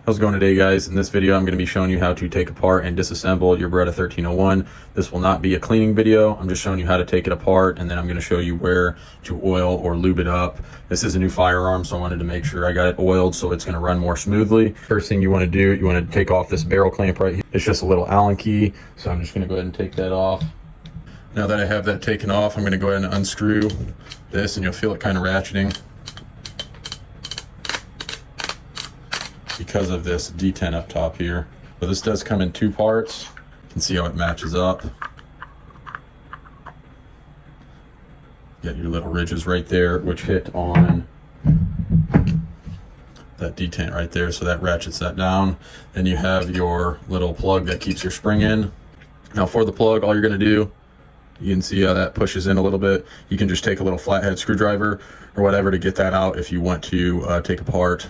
How's it going today, guys? In this video I'm going to be showing you how to take apart and disassemble your Beretta 1301. This will not be a cleaning video. I'm just showing you how to take it apart, and then I'm going to show you where to oil or lube it up. This is a new firearm, so I wanted to make sure I got it oiled so it's going to run more smoothly. First thing you want to do, you want to take off this barrel clamp right here. It's just a little Allen key, so I'm just going to go ahead and take that off. Now that I have that taken off, I'm going to go ahead and unscrew this, and you'll feel it kind of ratcheting because of this detent up top here. So this does come in two parts. You can see how it matches up. Got your little ridges right there, which hit on that detent right there, so that ratchets that down. Then you have your little plug that keeps your spring in. Now for the plug, all you're going to do, you can see how that pushes in a little bit. You can just take a little flathead screwdriver or whatever to get that out. If you want to take apart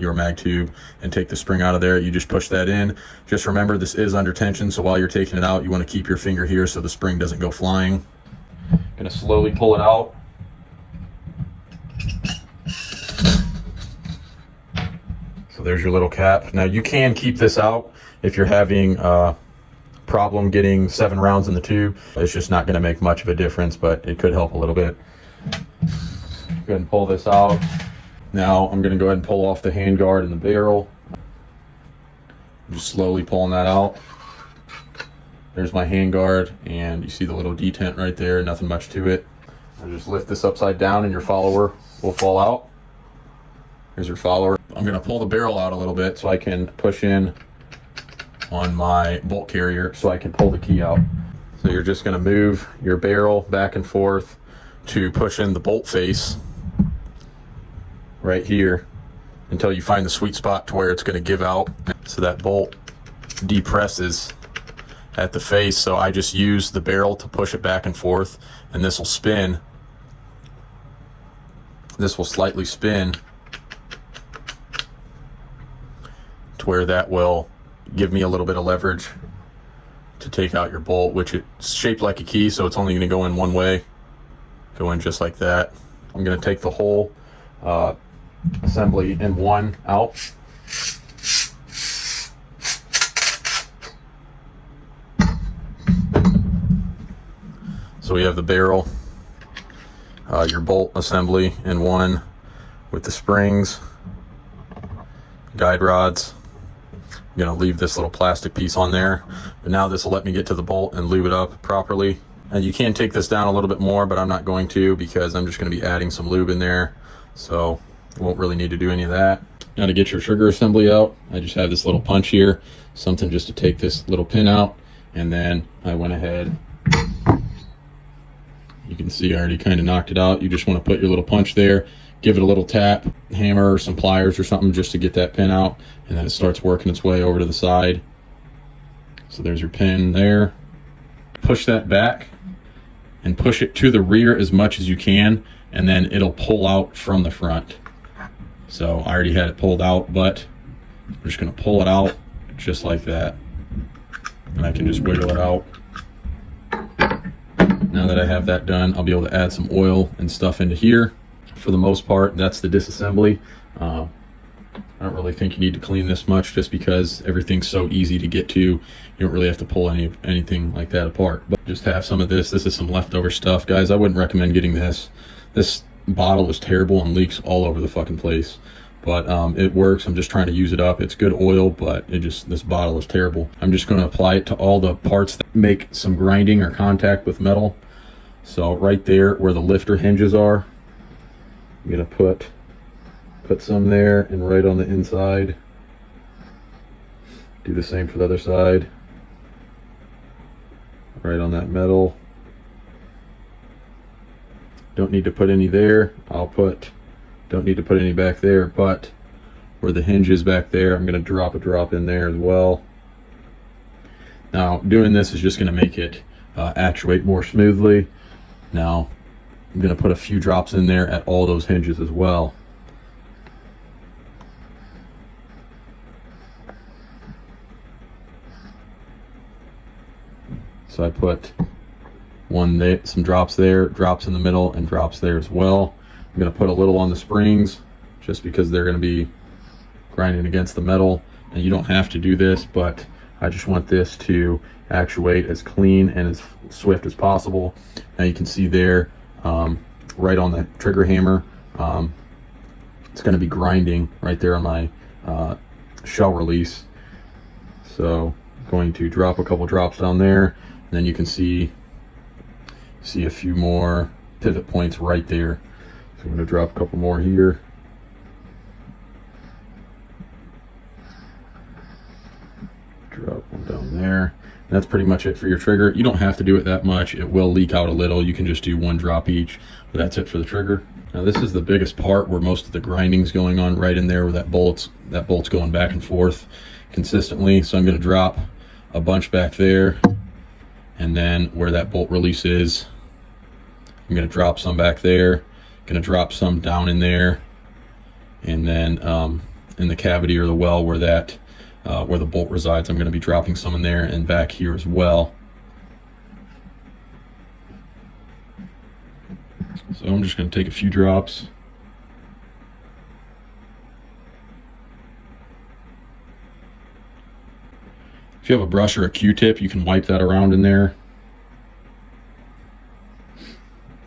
your mag tube and take the spring out of there, you just push that in. Just remember, this is under tension, so while you're taking it out, you want to keep your finger here so the spring doesn't go flying. Gonna slowly pull it out. So there's your little cap. Now you can keep this out if you're having problem getting 7 rounds in the tube. It's just not going to make much of a difference, but it could help a little bit. Go ahead and pull this out. Now I'm going to go ahead and pull off the handguard and the barrel. I'm just slowly pulling that out. There's my handguard, and you see the little detent right there, nothing much to it. I'll just lift this upside down and your follower will fall out. Here's your follower. I'm going to pull the barrel out a little bit so I can push in on my bolt carrier so I can pull the key out. So you're just going to move your barrel back and forth to push in the bolt face right here until you find the sweet spot to where it's going to give out, so that bolt depresses at the face. So I just use the barrel to push it back and forth, and this will spin. This will slightly spin to where that will give me a little bit of leverage to take out your bolt, which it's shaped like a key, so it's only going to go in one way. Go in just like that. I'm going to take the whole assembly in one out. So we have the barrel, your bolt assembly in one with the springs, guide rods. I'm going to leave this little plastic piece on there, but now this will let me get to the bolt and lube it up properly. And you can take this down a little bit more, but I'm not going to, because I'm just going to be adding some lube in there, so you won't really need to do any of that. Now to get your trigger assembly out, I just have this little punch here, something just to take this little pin out, and then I went ahead. You can see I already kind of knocked it out. You just want to put your little punch there, give it a little tap, hammer or some pliers or something just to get that pin out, and then it starts working its way over to the side. So there's your pin there. Push that back and push it to the rear as much as you can, and then it'll pull out from the front. So I already had it pulled out, but I'm just going to pull it out just like that, and I can just wiggle it out. Now that I have that done, I'll be able to add some oil and stuff into here. For the most part, that's the disassembly. I don't really think you need to clean this much, just because everything's so easy to get to. You don't really have to pull anything like that apart. But just have some of this. This is some leftover stuff, guys. I wouldn't recommend getting this. This bottle is terrible and leaks all over the fucking place. But it works. I'm just trying to use it up. It's good oil, but this bottle is terrible. I'm just going to apply it to all the parts that make some grinding or contact with metal. So right there where the lifter hinges are, I'm going to put some there, and right on the inside. Do the same for the other side. Right on that metal. Don't need to put any there. Don't need to put any back there, but where the hinge is back there, I'm going to drop a drop in there as well. Now doing this is just going to make it actuate more smoothly. Now I'm going to put a few drops in there at all those hinges as well. So I put one there, some drops there, drops in the middle, and drops there as well. I'm going to put a little on the springs just because they're going to be grinding against the metal. And you don't have to do this, but I just want this to actuate as clean and as swift as possible. Now you can see there, right on the trigger hammer, it's going to be grinding right there on my shell release. So I'm going to drop a couple drops down there, and then you can see a few more pivot points right there. So I'm going to drop a couple more here. Drop one down there. And that's pretty much it for your trigger. You don't have to do it that much. It will leak out a little. You can just do one drop each, but that's it for the trigger. Now this is the biggest part where most of the grinding's going on, right in there where that bolt's going back and forth consistently. So I'm going to drop a bunch back there, and then where that bolt release is, I'm going to drop some back there, going to drop some down in there, and then in the cavity or the well where that where the bolt resides, I'm going to be dropping some in there and back here as well. So I'm just going to take a few drops. If you have a brush or a Q-tip, you can wipe that around in there.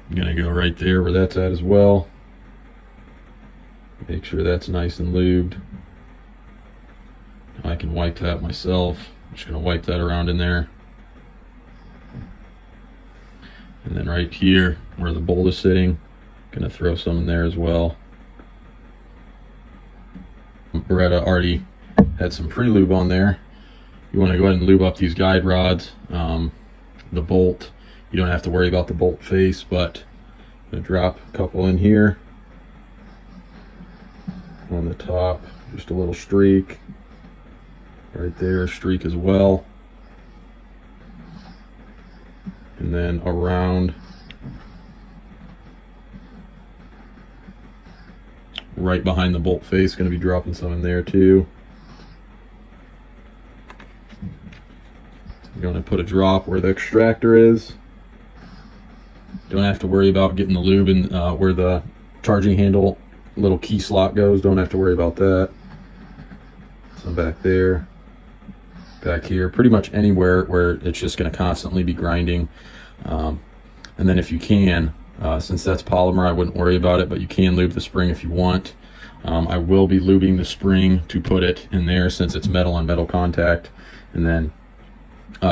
I'm going to go right there where that's at as well. Make sure that's nice and lubed. I can wipe that myself. I'm just going to wipe that around in there. And then right here where the bolt is sitting, I'm going to throw some in there as well. Beretta already had some pre-lube on there. You want to go ahead and lube up these guide rods. The bolt, you don't have to worry about the bolt face, but I'm going to drop a couple in here on the top, just a little streak. Right there, a streak as well. And then around right behind the bolt face, going to be dropping some in there too. I'm going to put a drop where the extractor is. Don't have to worry about getting the lube in where the charging handle little key slot goes. Don't have to worry about that. Some back there. Back here, pretty much anywhere where it's just going to constantly be grinding. And then if you can, since that's polymer, I wouldn't worry about it, but you can lube the spring if you want. I will be lubing the spring to put it in there since it's metal on metal contact. And then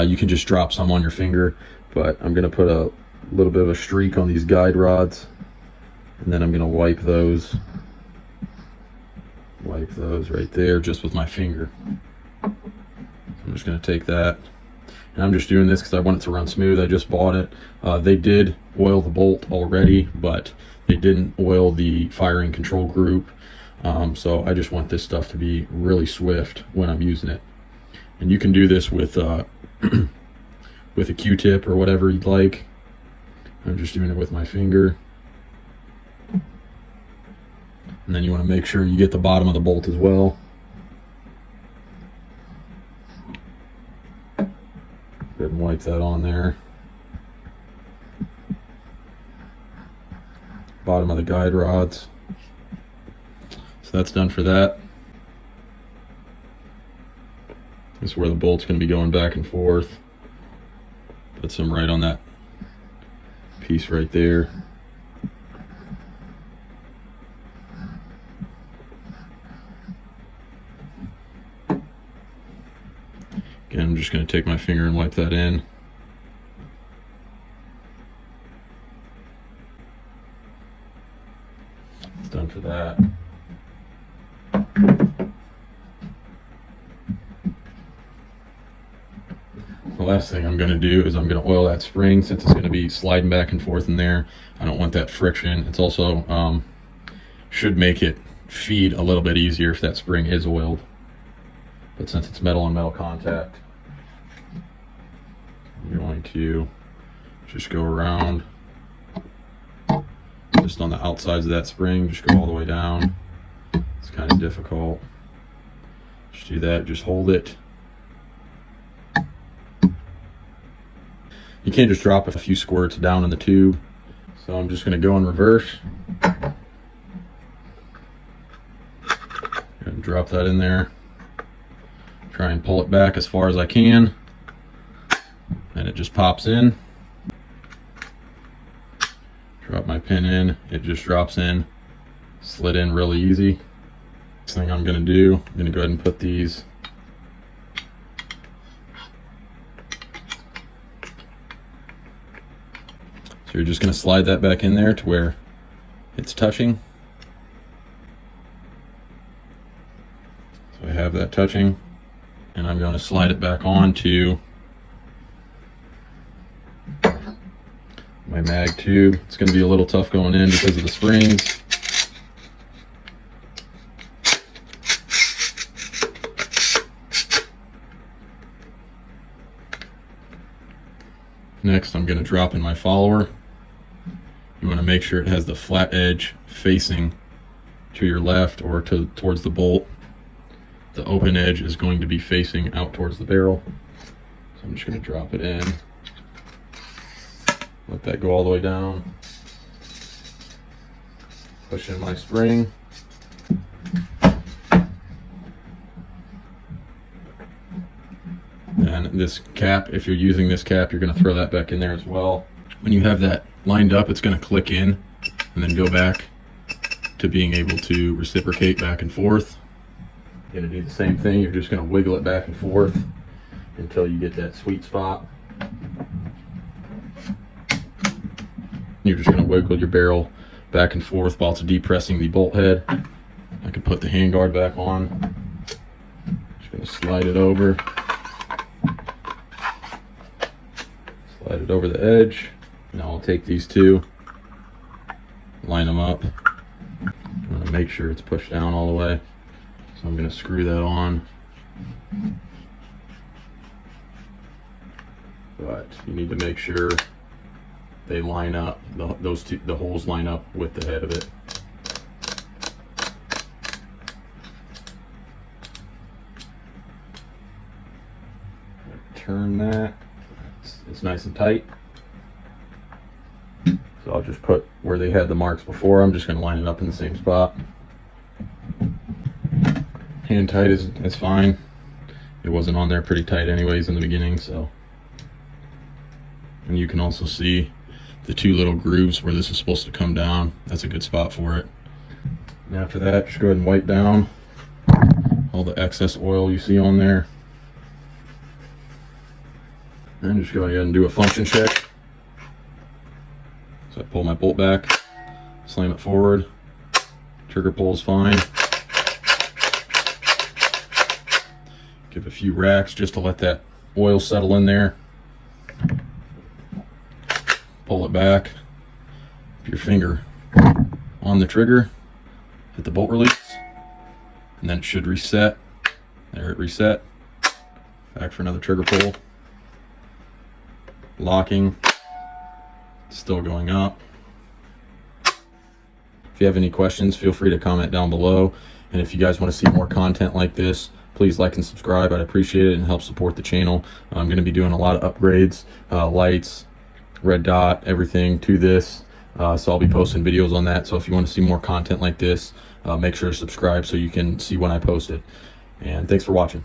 you can just drop some on your finger, but I'm going to put a little bit of a streak on these guide rods, and then I'm going to wipe those right there just with my finger. I'm just going to take that, and I'm just doing this because I want it to run smooth. I just bought it. They did oil the bolt already, but they didn't oil the firing control group. So I just want this stuff to be really swift when I'm using it. And you can do this with with a Q-tip or whatever you'd like. I'm just doing it with my finger. And then you want to make sure you get the bottom of the bolt as well. Go ahead and wipe that on there. Bottom of the guide rods. So that's done for that. This is where the bolt's going to be going back and forth. Put some right on that piece right there. Again, I'm just going to take my finger and wipe that in. It's done for that. The last thing I'm going to do is I'm going to oil that spring since it's going to be sliding back and forth in there. I don't want that friction. It's also should make it feed a little bit easier if that spring is oiled. But since it's metal on metal contact, I'm going to just go around just on the outsides of that spring, just go all the way down. It's kind of difficult. Just do that, just hold it. You can't just drop a few squirts down in the tube. So I'm just going to go in reverse and drop that in there. Try and pull it back as far as I can. And it just pops in. Drop my pin in, it just drops in. Slid in really easy. Next thing I'm gonna do, I'm gonna go ahead and put these so you're just gonna slide that back in there to where it's touching. So I have that touching, and I'm going to slide it back on to my mag tube. It's going to be a little tough going in because of the springs. Next, I'm going to drop in my follower. You want to make sure it has the flat edge facing to your left or towards the bolt. The open edge is going to be facing out towards the barrel. So I'm just going to drop it in. Let that go all the way down. Push in my spring. And this cap, if you're using this cap, you're going to throw that back in there as well. When you have that lined up, it's going to click in and then go back to being able to reciprocate back and forth. You're going to do the same thing. You're just going to wiggle it back and forth until you get that sweet spot. You're just going to wiggle your barrel back and forth while it's depressing the bolt head. I can put the handguard back on. Just going to slide it over. Slide it over the edge. Now I'll take these two, line them up. I'm going to make sure it's pushed down all the way. So I'm going to screw that on. But you need to make sure they line up, the holes line up with the head of it. Turn that. It's nice and tight. So I'll just put where they had the marks before. I'm just going to line it up in the same spot. Hand tight is fine. It wasn't on there pretty tight anyways in the beginning, so. And you can also see the two little grooves where this is supposed to come down. That's a good spot for it. And after that, just go ahead and wipe down all the excess oil you see on there. And just go ahead and do a function check. So I pull my bolt back, slam it forward, trigger pull is fine. Give a few racks just to let that oil settle in there. Pull it back. Put your finger on the trigger, hit the bolt release, and then it should reset. There it reset. Back for another trigger pull. Locking. Still going up. If you have any questions, feel free to comment down below. And if you guys want to see more content like this, please like and subscribe. I'd appreciate it and help support the channel. I'm going to be doing a lot of upgrades, lights, red dot, everything to this. So I'll be posting videos on that. So if you want to see more content like this, make sure to subscribe so you can see when I post it. And thanks for watching.